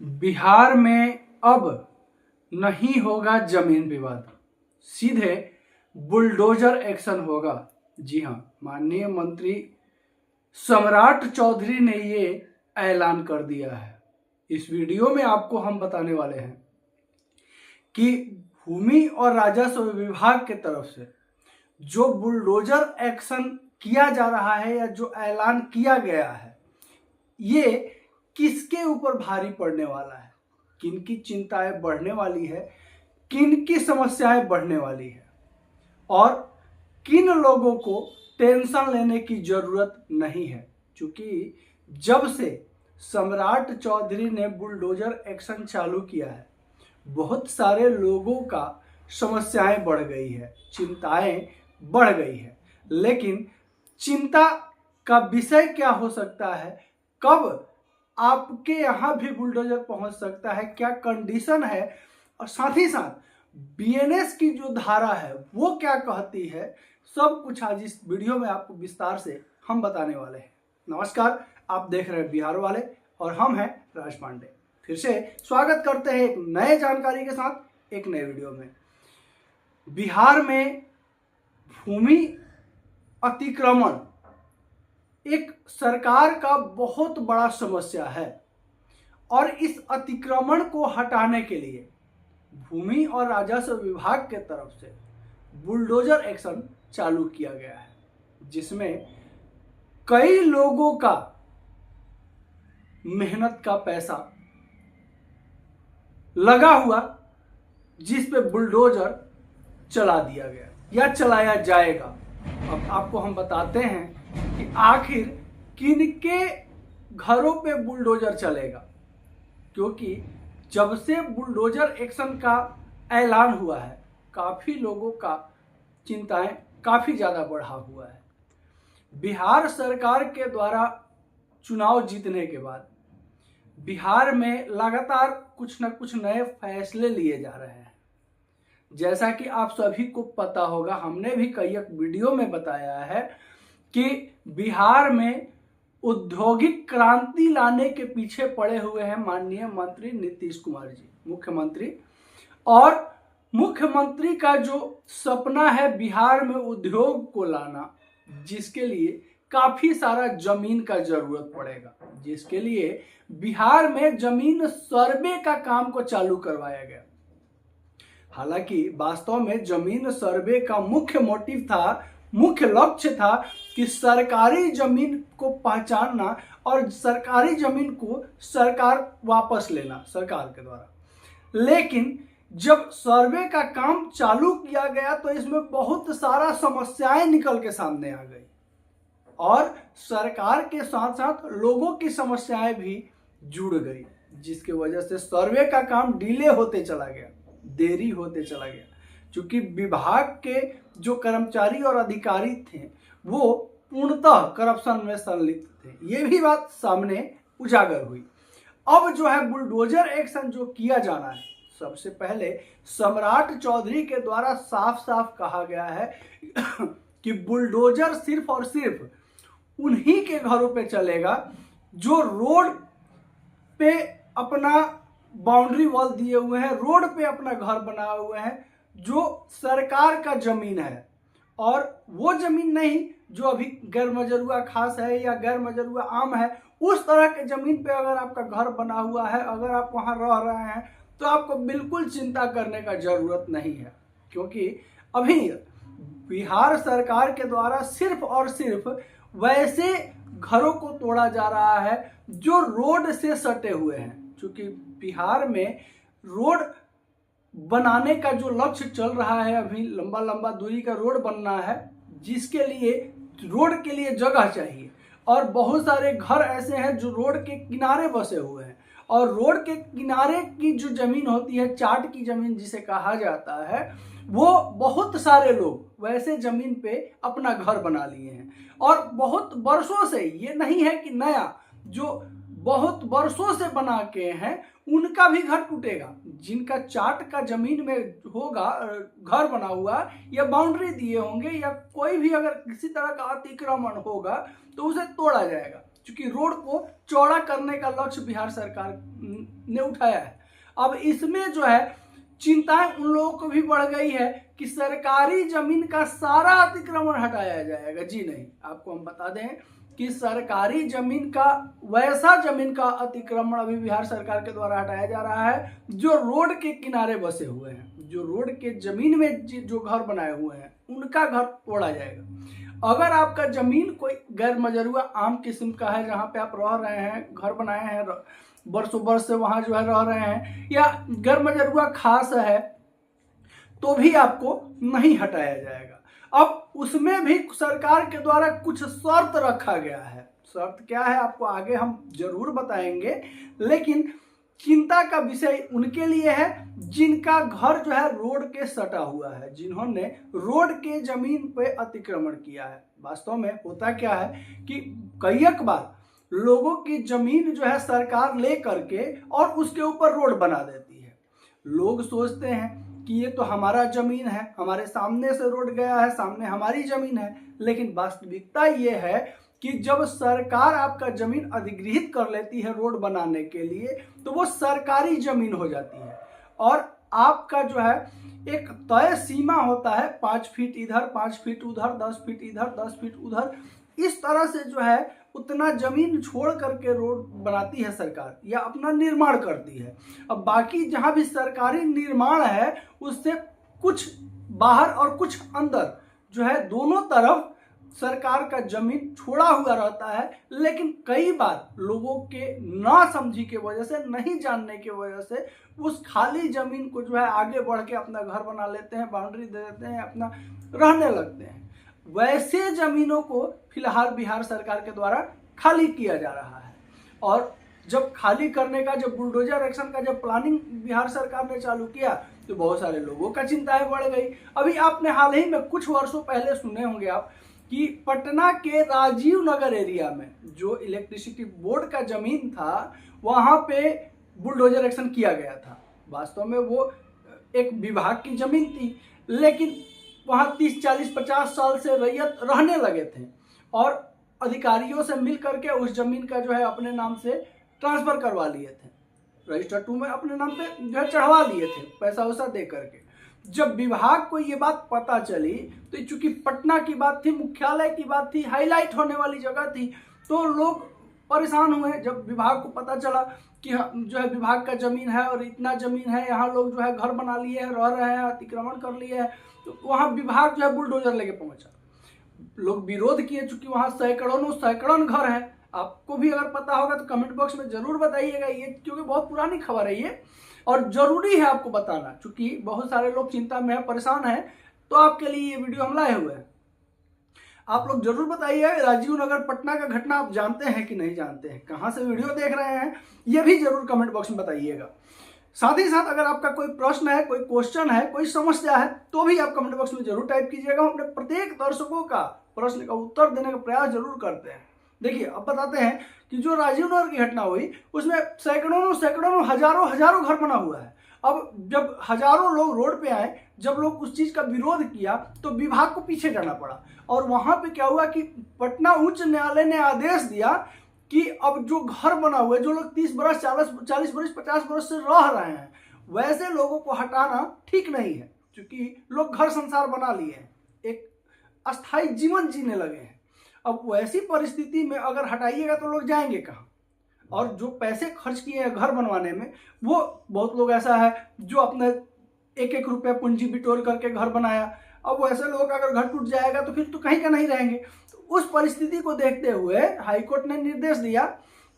बिहार में अब नहीं होगा जमीन विवाद, सीधे बुलडोजर एक्शन होगा। जी हां, माननीय मंत्री सम्राट चौधरी ने ये ऐलान कर दिया है। इस वीडियो में आपको हम बताने वाले हैं कि भूमि और राजस्व विभाग के तरफ से जो बुलडोजर एक्शन किया जा रहा है या जो ऐलान किया गया है, ये किसके ऊपर भारी पड़ने वाला है, किन की चिंताएं बढ़ने वाली है, किन की समस्याएं बढ़ने वाली है और किन लोगों को टेंशन लेने की जरूरत नहीं है। क्योंकि जब से सम्राट चौधरी ने बुलडोजर एक्शन चालू किया है, बहुत सारे लोगों का समस्याएं बढ़ गई है, चिंताएं बढ़ गई है। लेकिन चिंता का विषय क्या हो सकता है, कब आपके यहां भी बुलडोजर पहुंच सकता है, क्या कंडीशन है, और साथ ही साथ बीएनएस की जो धारा है वो क्या कहती है, सब कुछ आज इस वीडियो में आपको विस्तार से हम बताने वाले हैं। नमस्कार, आप देख रहे हैं बिहार वाले और हम हैं राज पांडे। फिर से स्वागत करते हैं एक नए जानकारी के साथ एक नए वीडियो में। बिहार में भूमि अतिक्रमण एक सरकार का बहुत बड़ा समस्या है और इस अतिक्रमण को हटाने के लिए भूमि और राजस्व विभाग के तरफ से बुलडोजर एक्शन चालू किया गया है, जिसमें कई लोगों का मेहनत का पैसा लगा हुआ, जिस पे बुलडोजर चला दिया गया या चलाया जाएगा। अब आपको हम बताते हैं कि आखिर किनके घरों पे बुलडोजर चलेगा, क्योंकि जब से बुलडोजर एक्शन का ऐलान हुआ है, काफी लोगों का चिंताएं काफी ज्यादा बढ़ा हुआ है। बिहार सरकार के द्वारा चुनाव जीतने के बाद बिहार में लगातार कुछ न कुछ नए फैसले लिए जा रहे हैं। जैसा कि आप सभी को पता होगा, हमने भी कई एक वीडियो में बताया है कि बिहार में औद्योगिक क्रांति लाने के पीछे पड़े हुए हैं माननीय मंत्री नीतीश कुमार जी, मुख्यमंत्री। और मुख्यमंत्री का जो सपना है बिहार में उद्योग को लाना, जिसके लिए काफी सारा जमीन का जरूरत पड़ेगा, जिसके लिए बिहार में जमीन सर्वे का काम को चालू करवाया गया। हालांकि वास्तव में जमीन सर्वे का मुख्य मोटिव था, मुख्य लक्ष्य था कि सरकारी जमीन को पहचानना और सरकारी जमीन को सरकार वापस लेना सरकार के द्वारा। लेकिन जब सर्वे का काम चालू किया गया तो इसमें बहुत सारा समस्याएं निकल के सामने आ गई और सरकार के साथ साथ लोगों की समस्याएं भी जुड़ गई, जिसकी वजह से सर्वे का काम डिले होते चला गया, देरी होते चला गया। क्योंकि विभाग के जो कर्मचारी और अधिकारी थे वो पूर्णतः करप्शन में संलिप्त थे, ये भी बात सामने उजागर हुई। अब जो है बुलडोजर एक्शन जो किया जाना है, सबसे पहले सम्राट चौधरी के द्वारा साफ साफ कहा गया है कि बुलडोजर सिर्फ और सिर्फ उन्हीं के घरों पे चलेगा जो रोड पे अपना बाउंड्री वॉल दिए हुए हैं, रोड पे अपना घर बनाए हुए हैं, जो सरकार का जमीन है। और वो जमीन नहीं जो अभी गैर मजरूआ खास है या गैर मजरूआ आम है, उस तरह के जमीन पे अगर आपका घर बना हुआ है, अगर आप वहां रह रहे हैं, तो आपको बिल्कुल चिंता करने का जरूरत नहीं है। क्योंकि अभी बिहार सरकार के द्वारा सिर्फ और सिर्फ वैसे घरों को तोड़ा जा रहा है जो रोड से सटे हुए हैं। क्योंकि बिहार में रोड बनाने का जो लक्ष्य चल रहा है, अभी लंबा लंबा दूरी का रोड बनना है, जिसके लिए रोड के लिए जगह चाहिए। और बहुत सारे घर ऐसे हैं जो रोड के किनारे बसे हुए हैं, और रोड के किनारे की जो जमीन होती है, चाट की जमीन जिसे कहा जाता है, वो बहुत सारे लोग वैसे जमीन पे अपना घर बना लिए हैं। और बहुत वर्षों से, ये नहीं है कि नया, जो बहुत वर्षों से बना के हैं उनका भी घर टूटेगा। जिनका चाट का जमीन में होगा घर बना हुआ या बाउंड्री दिए होंगे या कोई भी अगर किसी तरह का अतिक्रमण होगा तो उसे तोड़ा जाएगा। क्योंकि रोड को चौड़ा करने का लक्ष्य बिहार सरकार ने उठाया है। अब इसमें जो है चिंताएं उन लोगों को भी बढ़ गई है कि सरकारी जमीन का सारा अतिक्रमण हटाया जाएगा। जी नहीं, आपको हम बता दें कि सरकारी जमीन का वैसा जमीन का अतिक्रमण अभी बिहार सरकार के द्वारा हटाया जा रहा है जो रोड के किनारे बसे हुए हैं, जो रोड के जमीन में जो घर बनाए हुए हैं उनका घर तोड़ा जाएगा। अगर आपका जमीन कोई गैर मजरूआ आम किस्म का है, जहां पे आप रह रहे हैं, घर बनाए हैं, बरसों बरस से वहां जो है रह रहे हैं, या गैर मजरूआ खास है, तो भी आपको नहीं हटाया जाएगा। अब उसमें भी सरकार के द्वारा कुछ शर्त रखा गया है। शर्त क्या है आपको आगे हम जरूर बताएंगे, लेकिन चिंता का विषय उनके लिए है जिनका घर जो है रोड के सटा हुआ है, जिन्होंने रोड के जमीन पे अतिक्रमण किया है। वास्तव में होता क्या है कि कई बार लोगों की जमीन जो है सरकार ले करके और उसके ऊपर रोड बना देती है। लोग सोचते हैं कि ये तो हमारा जमीन है, हमारे सामने से रोड गया है, सामने हमारी जमीन है, लेकिन वास्तविकता ये है कि जब सरकार आपका जमीन अधिग्रहित कर लेती है रोड बनाने के लिए, तो वो सरकारी जमीन हो जाती है और आपका जो है एक तय सीमा होता है, 5 फीट इधर, 5 फीट उधर, 10 फीट इधर, 10 फीट उधर, इस तरह से जो है उतना जमीन छोड़ करके रोड बनाती है सरकार या अपना निर्माण करती है। अब बाकी जहां भी सरकारी निर्माण है उससे कुछ बाहर और कुछ अंदर जो है दोनों तरफ सरकार का जमीन छोड़ा हुआ रहता है, लेकिन कई बार लोगों के ना समझी के वजह से, नहीं जानने की वजह से उस खाली जमीन को जो है आगे बढ़ के अपना घर बना लेते हैं, बाउंड्री दे देते हैं, अपना रहने लगते हैं। वैसे जमीनों को फिलहाल बिहार सरकार के द्वारा खाली किया जा रहा है और जब खाली करने का, जब बुलडोजर एक्शन का जब प्लानिंग बिहार सरकार ने चालू किया तो बहुत सारे लोगों का चिंताएं बढ़ गई। अभी आपने हाल ही में कुछ वर्षों पहले सुने होंगे आप कि पटना के राजीव नगर एरिया में जो इलेक्ट्रिसिटी बोर्ड का जमीन था वहां पे बुलडोजर एक्शन किया गया था। वास्तव में वो एक विभाग की जमीन थी, लेकिन वहां 30, 40, 50 साल से रैयत रहने लगे थे और अधिकारियों से मिल करके उस जमीन का जो है अपने नाम से ट्रांसफर करवा लिए थे, रजिस्टर 2 में अपने नाम पे जो है चढ़वा लिए थे, पैसा वैसा दे करके। जब विभाग को ये बात पता चली तो चूंकि पटना की बात थी, मुख्यालय की बात थी, हाईलाइट होने वाली जगह थी, तो लोग परेशान हुए। जब विभाग को पता चला कि जो है विभाग का जमीन है और इतना जमीन है, यहाँ लोग जो है घर बना लिए हैं, रह रहे हैं, अतिक्रमण कर लिए हैं, तो वहाँ विभाग जो है बुलडोजर लेके पहुंचा। लोग विरोध किए, चूंकि वहाँ सैकड़ों घर है। आपको भी अगर पता होगा तो कमेंट बॉक्स में जरूर बताइएगा, ये क्योंकि बहुत पुरानी खबर है ये और जरूरी है आपको बताना, क्योंकि बहुत सारे लोग चिंता में है, परेशान है, तो आपके लिए ये वीडियो हम लाए हुए हैं। आप लोग जरूर बताइए राजीव नगर पटना का घटना आप जानते हैं कि नहीं जानते हैं, कहां से वीडियो देख रहे हैं, ये भी जरूर कमेंट बॉक्स में बताइएगा। साथ ही साथ अगर आपका कोई प्रश्न है, कोई क्वेश्चन है, कोई समस्या है, तो भी आप कमेंट बॉक्स में जरूर टाइप कीजिएगा। हम अपने प्रत्येक दर्शकों का प्रश्न का उत्तर देने का प्रयास जरूर करते हैं। देखिए, अब बताते हैं कि जो राजीव नगर की घटना हुई उसमें सैकड़ों हजारों घर बना हुआ है। अब जब हजारों लोग रोड पे आए, जब लोग उस चीज का विरोध किया तो विभाग को पीछे जाना पड़ा और वहां पे क्या हुआ कि पटना उच्च न्यायालय ने आदेश दिया कि अब जो घर बना हुआ है, जो लोग 30 बरस 40 बरस 50 बरस से रह रहे हैं, वैसे लोगों को हटाना ठीक नहीं है, क्योंकि लोग घर संसार बना लिए हैं, एक अस्थायी जीवन जीने लगे हैं। अब वैसी परिस्थिति में अगर हटाइएगा तो लोग जाएंगे कहाँ? और जो पैसे खर्च किए हैं घर बनवाने में, वो बहुत लोग ऐसा है जो अपने 1-1 रुपया पूंजी बिटोर करके घर बनाया। अब वैसे लोग अगर घर टूट जाएगा तो फिर तो कहीं का नहीं रहेंगे। तो उस परिस्थिति को देखते हुए हाईकोर्ट ने निर्देश दिया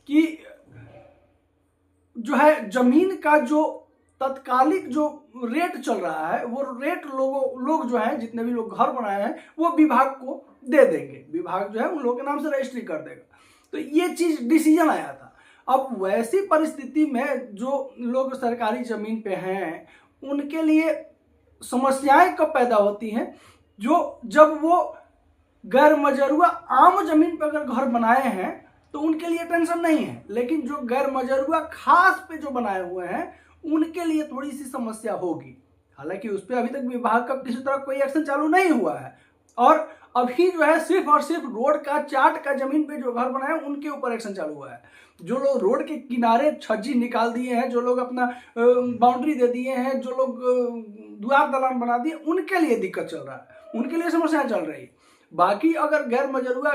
कि जो है जमीन का जो तत्कालिक जो रेट चल रहा है, वो रेट लोग जो है, जितने भी लोग घर बनाए हैं, वो विभाग को दे देंगे। विभाग जो है उन लोगों के नाम से रजिस्ट्री कर देगा। तो ये चीज डिसीजन आया था। अब वैसी परिस्थिति में जो लोग सरकारी जमीन पे हैं उनके लिए समस्याएं कब पैदा होती हैं, जब वो गैर मजरूआ आम जमीन पर अगर घर बनाए हैं तो उनके लिए टेंशन नहीं है, लेकिन जो गैर मजरूआ खास पे जो बनाए हुए हैं उनके लिए थोड़ी सी समस्या होगी। हालांकि उस पर अभी तक विभाग का किसी तरह कोई एक्शन चालू नहीं हुआ है और अभी जो है सिर्फ और सिर्फ रोड का चाट का जमीन पे जो घर बनाए उनके ऊपर एक्शन चालू हुआ है। जो लोग रोड के किनारे छज्जी निकाल दिए हैं, जो लोग अपना बाउंड्री दे दिए हैं, जो लोग द्वार दलान बना दिए, उनके लिए दिक्कत चल रहा है, उनके लिए समस्याएं चल रही है। बाकी अगर गैर मजरूआ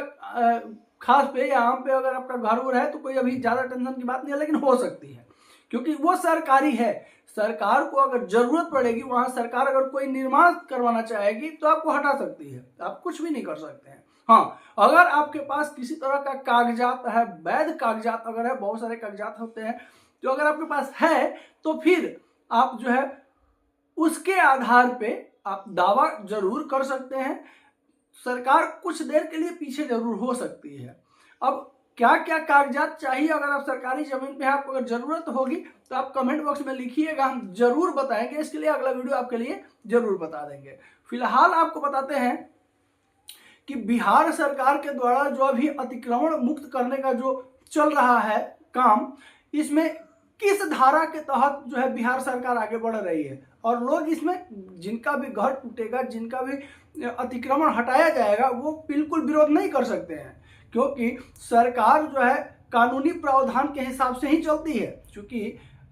खास पे या आम पे अगर आपका घर उर है तो कोई अभी ज्यादा टेंशन की बात नहीं है, लेकिन हो सकती है क्योंकि वो सरकारी है। सरकार को अगर जरूरत पड़ेगी, वहां सरकार अगर कोई निर्माण करवाना चाहेगी तो आपको हटा सकती है, आप कुछ भी नहीं कर सकते हैं। हाँ, अगर आपके पास किसी तरह का कागजात है, वैध कागजात अगर है, बहुत सारे कागजात होते हैं, तो अगर आपके पास है तो फिर आप जो है उसके आधार पे आप दावा जरूर कर सकते हैं। सरकार कुछ देर के लिए पीछे जरूर हो सकती है। अब क्या क्या कागजात चाहिए अगर आप सरकारी जमीन पे आपको अगर जरूरत होगी तो आप कमेंट बॉक्स में लिखिएगा, हम जरूर बताएंगे। इसके लिए अगला वीडियो आपके लिए जरूर बता देंगे। फिलहाल आपको बताते हैं कि बिहार सरकार के द्वारा जो अभी अतिक्रमण मुक्त करने का जो चल रहा है काम, इसमें किस धारा के तहत जो है बिहार सरकार आगे बढ़ रही है और लोग इसमें जिनका भी घर टूटेगा, जिनका भी अतिक्रमण हटाया जाएगा, वो बिल्कुल विरोध नहीं कर सकते हैं क्योंकि सरकार जो है कानूनी प्रावधान के हिसाब से ही चलती है। क्योंकि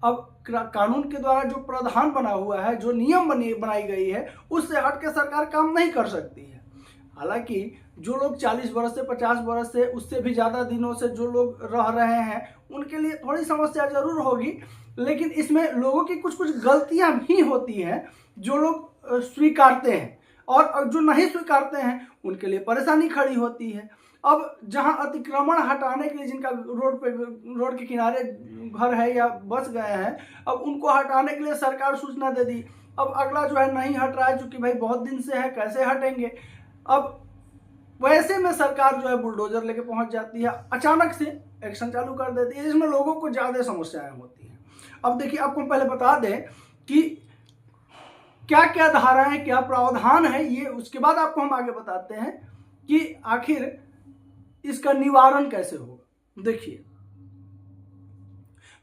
अब कानून के द्वारा जो प्रावधान बना हुआ है, जो नियम बनाई गई है, उससे हट के सरकार काम नहीं कर सकती है। हालांकि जो लोग 40 बरस से 50 बरस से उससे भी ज़्यादा दिनों से जो लोग रह रहे हैं उनके लिए थोड़ी समस्या जरूर होगी, लेकिन इसमें लोगों की कुछ कुछ गलतियां भी होती हैं जो लोग स्वीकारते हैं और जो नहीं स्वीकारते हैं उनके लिए परेशानी खड़ी होती है। अब जहां अतिक्रमण हटाने के लिए जिनका रोड के किनारे घर है या बस गए हैं, अब उनको हटाने के लिए सरकार सूचना दे दी। अब अगला जो है नहीं हट रहा है क्योंकि भाई बहुत दिन से है, कैसे हटेंगे। अब वैसे में सरकार जो है बुलडोजर लेके पहुंच जाती है, अचानक से एक्शन चालू कर देती है, जिसमें लोगों को ज्यादा समस्याएं होती हैं। अब देखिए, आपको पहले बता दें कि क्या क्या धाराएं, क्या प्रावधान है, ये उसके बाद आपको हम आगे बताते हैं कि आखिर इसका निवारण कैसे होगा। देखिए,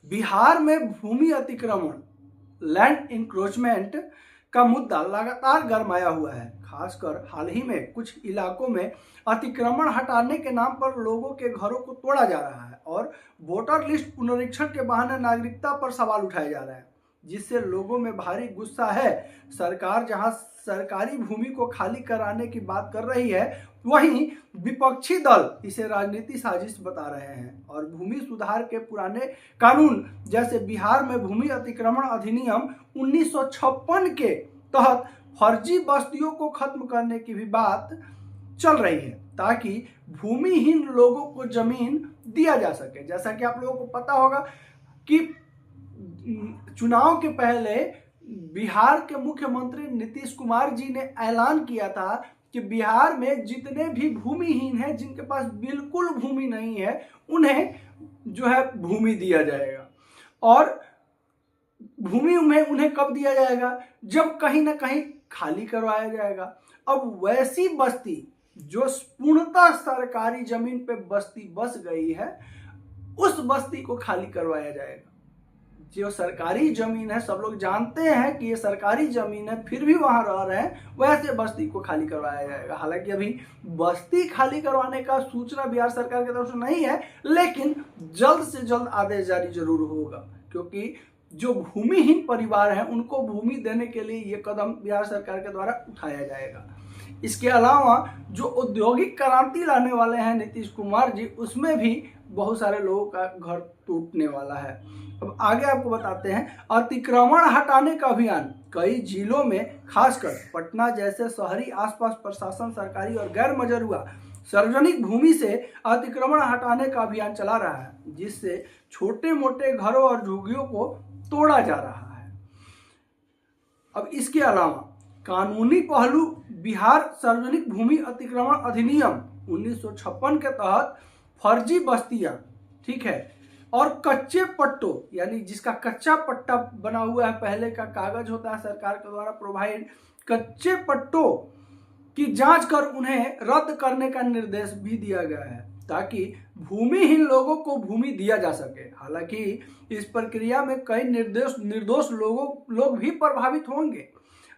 बिहार में भूमि अतिक्रमण, लैंड इंक्रोचमेंट का मुद्दा लगातार गरमाया हुआ है। खासकर हाल ही में कुछ इलाकों में अतिक्रमण हटाने के नाम पर लोगों के घरों को तोड़ा जा रहा है और वोटर लिस्ट पुनरीक्षण के बहाने नागरिकता पर सवाल उठाए जा रहे हैं, जिससे लोगों में भारी गुस्सा है। सरकार जहां सरकारी भूमि को खाली कराने की बात कर रही है, वहीं विपक्षी दल इसे राजनीति साजिश बता रहे हैं और भूमि सुधार के पुराने कानून जैसे बिहार में भूमि अतिक्रमण अधिनियम 1956 के तहत फर्जी बस्तियों को खत्म करने की भी बात चल रही है, ताकि भूमिहीन लोगों को जमीन दिया जा सके। जैसा कि आप लोगों को पता होगा कि चुनाव के पहले बिहार के मुख्यमंत्री नीतीश कुमार जी ने ऐलान किया था कि बिहार में जितने भी भूमिहीन हैं, जिनके पास बिल्कुल भूमि नहीं है, उन्हें जो है भूमि दिया जाएगा। और भूमि उन्हें कब दिया जाएगा? जब कहीं ना कहीं खाली करवाया जाएगा। अब वैसी बस्ती जो पूर्णतः सरकारी जमीन पे बस्ती बस गई है, उस बस्ती को खाली करवाया जाएगा। जो सरकारी जमीन है, सब लोग जानते हैं कि ये सरकारी जमीन है, फिर भी वहां रह रहे हैं, वैसे बस्ती को खाली करवाया जाएगा। हालांकि अभी बस्ती खाली करवाने का सूचना बिहार सरकार की तरफ से नहीं है, लेकिन जल्द से जल्द आदेश जारी जरूर होगा, क्योंकि जो भूमिहीन परिवार हैं उनको भूमि देने के लिए ये कदम बिहार सरकार के द्वारा उठाया जाएगा। इसके अलावा जो औद्योगिक क्रांति लाने वाले हैं नीतीश कुमार जी, उसमें भी बहुत सारे लोगों का घर टूटने वाला है। अब आगे आपको बताते हैं, अतिक्रमण हटाने का अभियान कई जिलों में, खासकर पटना जैसे शहरी आसपास प्रशासन सरकारी और गैर मजरूआ सार्वजनिक भूमि से अतिक्रमण हटाने का अभियान चला रहा है, जिससे छोटे मोटे घरों और झुग्गियों को तोड़ा जा रहा है। अब इसके अलावा कानूनी पहलू, बिहार सार्वजनिक भूमि अतिक्रमण अधिनियम 1956 के तहत फर्जी बस्तियां, ठीक है, और कच्चे पट्टों, यानी जिसका कच्चा पट्टा बना हुआ है, पहले का कागज होता है सरकार के द्वारा प्रोवाइड, कच्चे पट्टों की जांच कर उन्हें रद्द करने का निर्देश भी दिया गया है, ताकि भूमिहीन लोगों को भूमि दिया जा सके। हालांकि इस प्रक्रिया में कई निर्दोष लोग भी प्रभावित होंगे।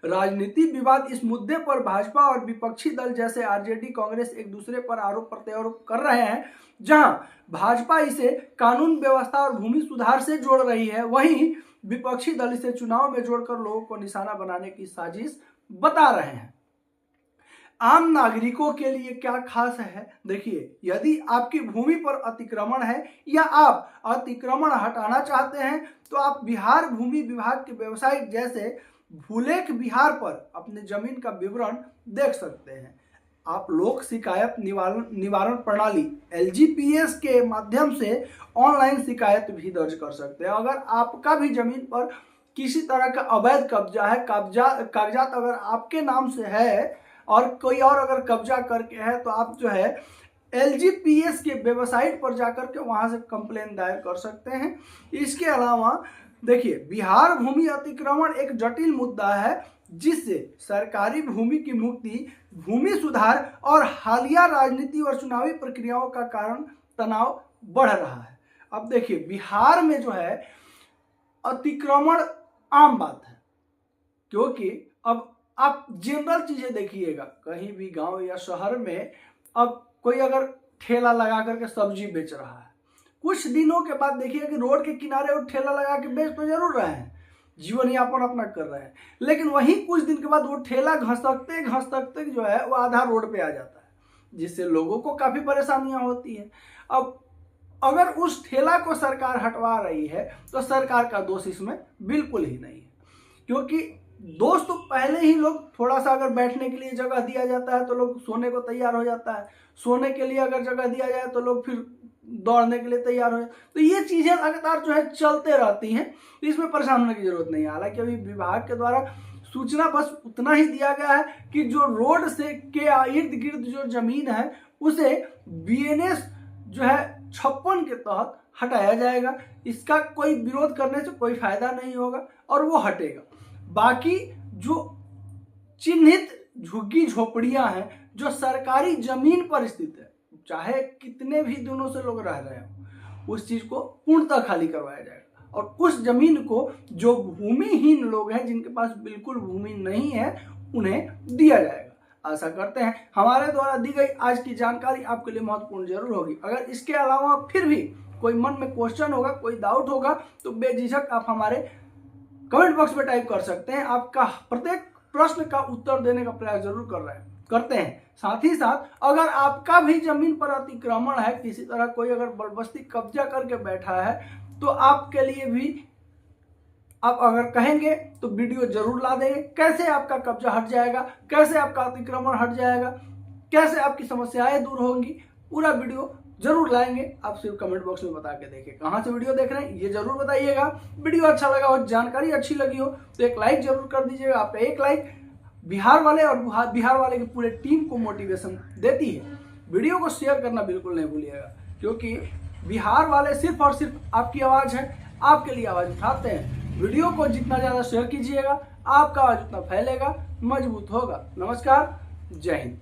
राजनीति विवाद इस मुद्दे पर भाजपा और विपक्षी दल जैसे आरजेडी, कांग्रेस एक दूसरे पर आरोप प्रत्यारोप कर रहे हैं। जहां भाजपा इसे कानून व्यवस्था और भूमि सुधार से जोड़ रही है, वहीं विपक्षी दल इसे चुनाव में जोड़कर लोगों को निशाना बनाने की साजिश बता रहे हैं। आम नागरिकों के लिए क्या खास है? देखिए, यदि आपकी भूमि पर अतिक्रमण है या आप अतिक्रमण हटाना चाहते हैं तो आप बिहार भूमि विभाग की वेबसाइट जैसे भूलेख बिहार पर अपने जमीन का विवरण देख सकते हैं। आप लोक शिकायत निवारण प्रणाली LGPS के माध्यम से ऑनलाइन शिकायत भी दर्ज कर सकते हैं। अगर आपका भी जमीन पर किसी तरह का अवैध कब्जा है, कागजात अगर आपके नाम से है और कोई और अगर कब्जा करके है, तो आप जो है LGPS के वेबसाइट पर जाकर के वहां से कंप्लेन दायर कर सकते हैं। इसके अलावा देखिए, बिहार भूमि अतिक्रमण एक जटिल मुद्दा है जिससे सरकारी भूमि की मुक्ति, भूमि सुधार और हालिया राजनीति और चुनावी प्रक्रियाओं का कारण तनाव बढ़ रहा है। अब देखिए, बिहार में जो है अतिक्रमण आम बात है, क्योंकि अब आप जनरल चीजें देखिएगा, कहीं भी गांव या शहर में अब कोई अगर ठेला लगा करके सब्जी बेच रहा है, कुछ दिनों के बाद देखिए कि रोड के किनारे वो ठेला लगा के बेच तो जरूर रहे हैं, जीवन यापन अपना कर रहे हैं, लेकिन वहीं कुछ दिन के बाद वो ठेला घसकते जो है वो आधा रोड पे आ जाता है, जिससे लोगों को काफी परेशानियां होती हैं। अब अगर उस ठेला को सरकार हटवा रही है तो सरकार का दोष इसमें बिल्कुल ही नहीं है, क्योंकि दोस्त तो पहले ही लोग थोड़ा सा अगर बैठने के लिए जगह दिया जाता है तो लोग सोने को तैयार हो जाता है, सोने के लिए अगर जगह दिया जाए तो लोग फिर दौड़ने के लिए तैयार हो जाए। तो ये चीजें लगातार जो है चलते रहती हैं, तो इसमें परेशान होने की जरूरत नहीं है। हालांकि अभी विभाग के द्वारा सूचना बस उतना ही दिया गया है कि जो रोड से के इर्द गिर्द जो जमीन है उसे BNS जो है 56 के तहत हटाया जाएगा। इसका कोई विरोध करने से कोई फायदा नहीं होगा और वो हटेगा। बाकी जो चिन्हित झुग्गी झोपड़ियां हैं जो सरकारी जमीन पर स्थित है, चाहे कितने भी दिनों से लोग रह रहे हो, उस चीज को पूर्णतः खाली करवाया जाएगा और उस जमीन को जो भूमिहीन लोग हैं, जिनके पास बिल्कुल भूमि नहीं है, उन्हें दिया जाएगा। आशा करते हैं हमारे द्वारा दी गई आज की जानकारी आपके लिए महत्वपूर्ण जरूर होगी। अगर इसके अलावा फिर भी कोई मन में क्वेश्चन होगा, कोई डाउट होगा, तो बेझिझक आप हमारे कमेंट बॉक्स में टाइप कर सकते हैं। आपका प्रत्येक प्रश्न का उत्तर देने का प्रयास जरूर करते हैं। साथ ही साथ अगर आपका भी जमीन पर अतिक्रमण है, किसी तरह कोई अगर बलबस्ती कब्जा करके बैठा है, तो आपके लिए भी आप अगर कहेंगे तो वीडियो जरूर ला देंगे। कैसे आपका कब्जा हट जाएगा, कैसे आपका अतिक्रमण हट जाएगा, कैसे आपकी समस्याएं दूर होंगी, पूरा वीडियो जरूर लाएंगे। आप सिर्फ कमेंट बॉक्स में बता के देखिए कहां से वीडियो देख रहे हैं, ये जरूर बताइएगा। वीडियो अच्छा लगा हो, जानकारी अच्छी लगी हो तो एक लाइक जरूर कर दीजिएगा। आपका एक लाइक बिहार वाले और बिहार वाले की पूरे टीम को मोटिवेशन देती है। वीडियो को शेयर करना बिल्कुल नहीं भूलिएगा, क्योंकि बिहार वाले सिर्फ और सिर्फ आपकी आवाज है, आपके लिए आवाज उठाते हैं। वीडियो को जितना ज्यादा शेयर कीजिएगा, आपका आवाज उतना फैलेगा, मजबूत होगा। नमस्कार, जय हिंद।